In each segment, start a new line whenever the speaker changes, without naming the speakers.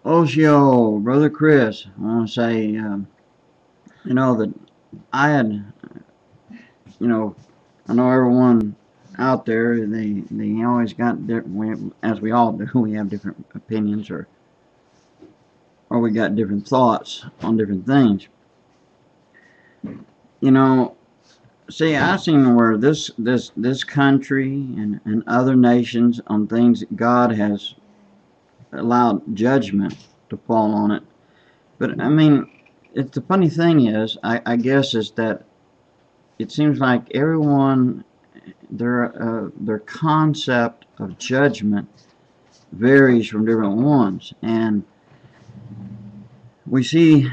Oshio, Brother Chris, I want to say, that I had, you know, I know everyone out there, they always got different, as we all do, we have different opinions or we got different thoughts on different things. You know, see, I've seen where this country and other nations on things that God has allowed judgment to fall on it. But I mean, the funny thing is, I guess, is that it seems like everyone their concept of judgment varies from different ones, and we see,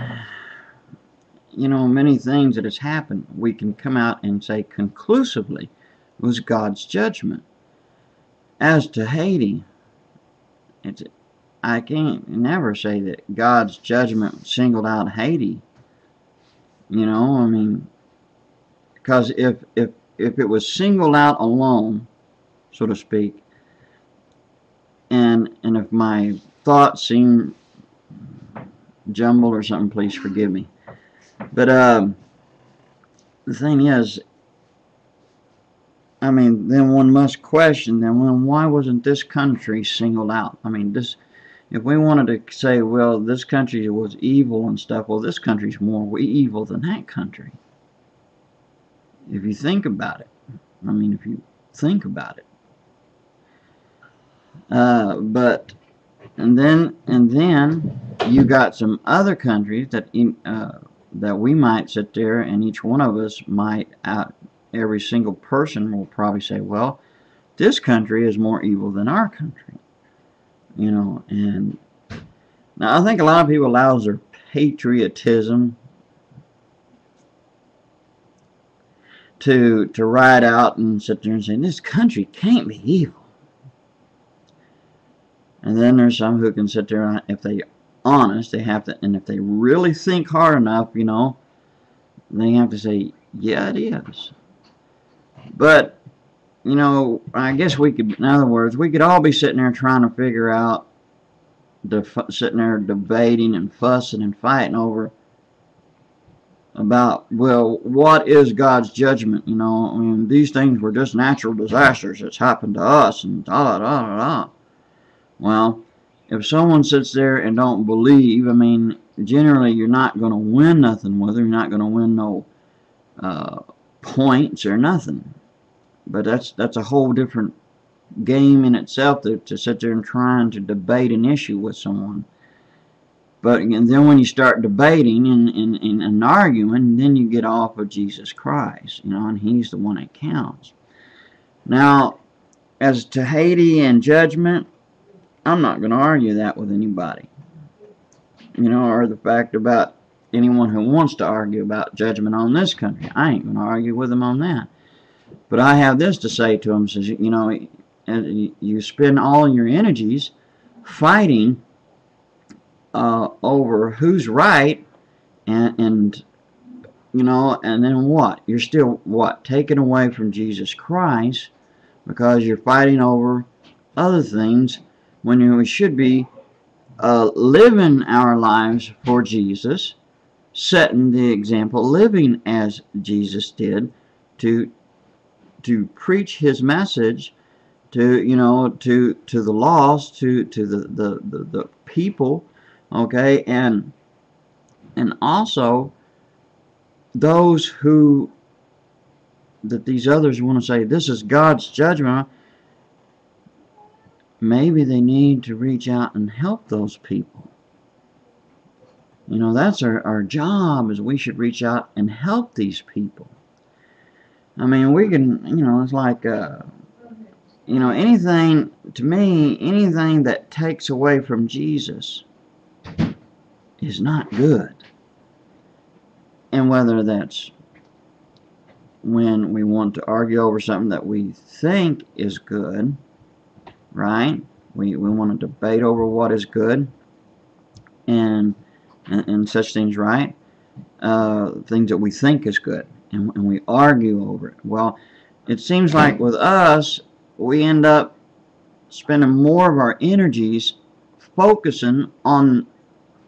many things that has happened. We can come out and say conclusively it was God's judgment. As to Haiti, it's I can't never say that God's judgment singled out Haiti. I mean, because if it was singled out alone, so to speak, and if my thoughts seem jumbled or something, please forgive me. But the thing is, I mean, then one must question, then why wasn't this country singled out? I mean, if we wanted to say, well, this country was evil and stuff, well, this country's more evil than that country. If you think about it. I mean, if you think about it. And then you got some other countries that we might sit there, and each one of us might, every single person will probably say, well, this country is more evil than our country. And now I think a lot of people allow their patriotism to ride out and sit there and say, this country can't be evil. And then there's some who can sit there, and if they're honest, they have to, and if they really think hard enough, they have to say, yeah, it is. But I guess we could, in other words, we could all be sitting there trying to figure out, sitting there debating and fussing and fighting over about, well, what is God's judgment? I mean, these things were just natural disasters that's happened to us, and da da da da. Well, if someone sits there and don't believe, I mean, generally you're not going to win nothing with them. You're not going to win no points or nothing. But that's a whole different game in itself to sit there and trying to debate an issue with someone. But then when you start debating and arguing, then you get off of Jesus Christ, and He's the one that counts. Now, as to Haiti and judgment, I'm not going to argue that with anybody. Or the fact about anyone who wants to argue about judgment on this country. I ain't going to argue with them on that. But I have this to say to them, says, you spend all your energies fighting over who's right, and then what? You're still, taken away from Jesus Christ because you're fighting over other things when we should be living our lives for Jesus, setting the example, living as Jesus did, to preach His message to the lost, to the people, okay, and also those that these others want to say this is God's judgment. Maybe they need to reach out and help those people. That's our job, is we should reach out and help these people. I mean, we can, it's like, anything, to me, anything that takes away from Jesus is not good. And whether that's when we want to argue over something that we think is good, right? We want to debate over what is good and such things, right? Things that we think is good. And we argue over it. Well, it seems like with us, we end up spending more of our energies focusing on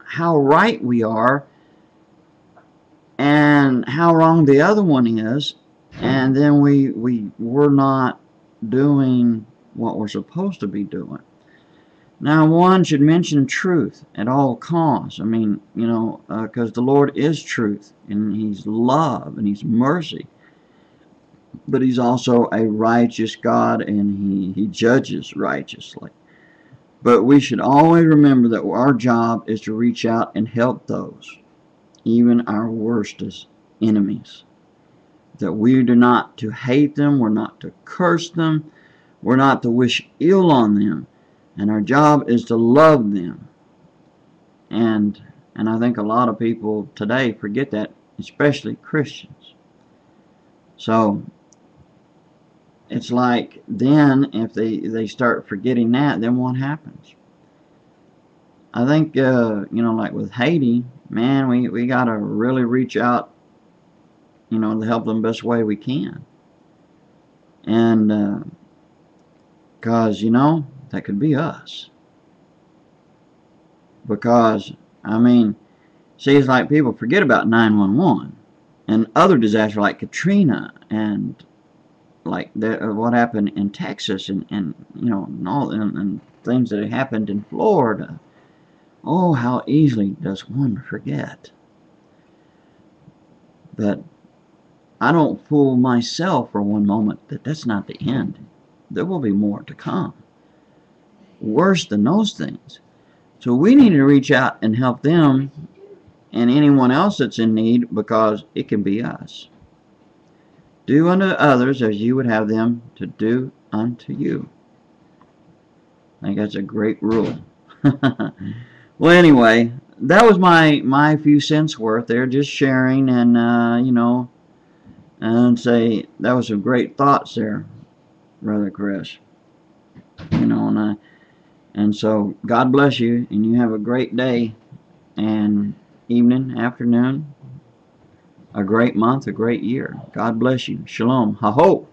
how right we are and how wrong the other one is, and then we're not doing what we're supposed to be doing. Now, one should mention truth at all costs. I mean, you know, because the Lord is truth, and He's love, and He's mercy. But He's also a righteous God, and He judges righteously. But we should always remember that our job is to reach out and help those, even our worstest enemies. That we are not to hate them, we're not to curse them, we're not to wish ill on them. And our job is to love them. And I think a lot of people today forget that, especially Christians. So it's like then if they start forgetting that, then what happens? I think you know, like with Haiti, man, we gotta really reach out, you know, to help them the best way we can. And because you know, that could be us. Because, I mean, see, it's like people forget about 911 and other disasters like Katrina and like what happened in Texas and you know, and things that happened in Florida. Oh, how easily does one forget. But I don't fool myself for one moment that that's not the end. There will be more to come. Worse than those things. So we need to reach out and help them and anyone else that's in need, because it can be us. Do unto others as you would have them to do unto you. I think that's a great rule. Well, anyway, that was my few cents worth there, just sharing, and you know, and say that was some great thoughts there, Brother Chris. You know, and so God bless you, and you have a great day and evening, afternoon, a great month, a great year. God bless you. Shalom. Ha-ho.